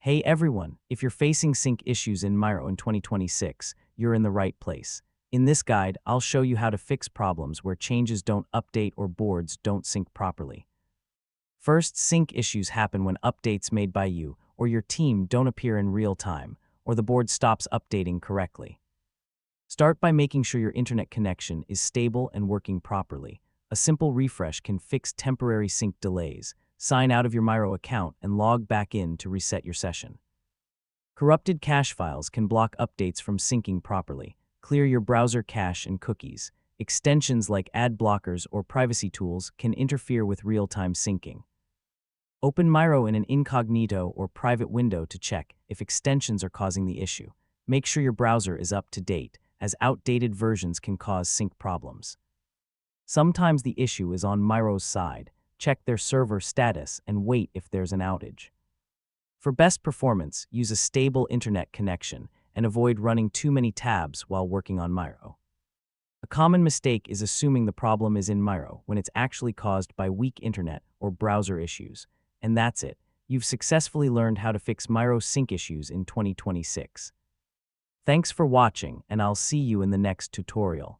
Hey everyone, if you're facing sync issues in Miro in 2026, you're in the right place. In this guide, I'll show you how to fix problems where changes don't update or boards don't sync properly. First, sync issues happen when updates made by you or your team don't appear in real time, or the board stops updating correctly. Start by making sure your internet connection is stable and working properly. A simple refresh can fix temporary sync delays. Sign out of your Miro account and log back in to reset your session. Corrupted cache files can block updates from syncing properly. Clear your browser cache and cookies. Extensions like ad blockers or privacy tools can interfere with real-time syncing. Open Miro in an incognito or private window to check if extensions are causing the issue. Make sure your browser is up to date, as outdated versions can cause sync problems. Sometimes the issue is on Miro's side. Check their server status and wait if there's an outage. For best performance, use a stable internet connection and avoid running too many tabs while working on Miro. A common mistake is assuming the problem is in Miro when it's actually caused by weak internet or browser issues. And that's it. You've successfully learned how to fix Miro sync issues in 2026. Thanks for watching, and I'll see you in the next tutorial.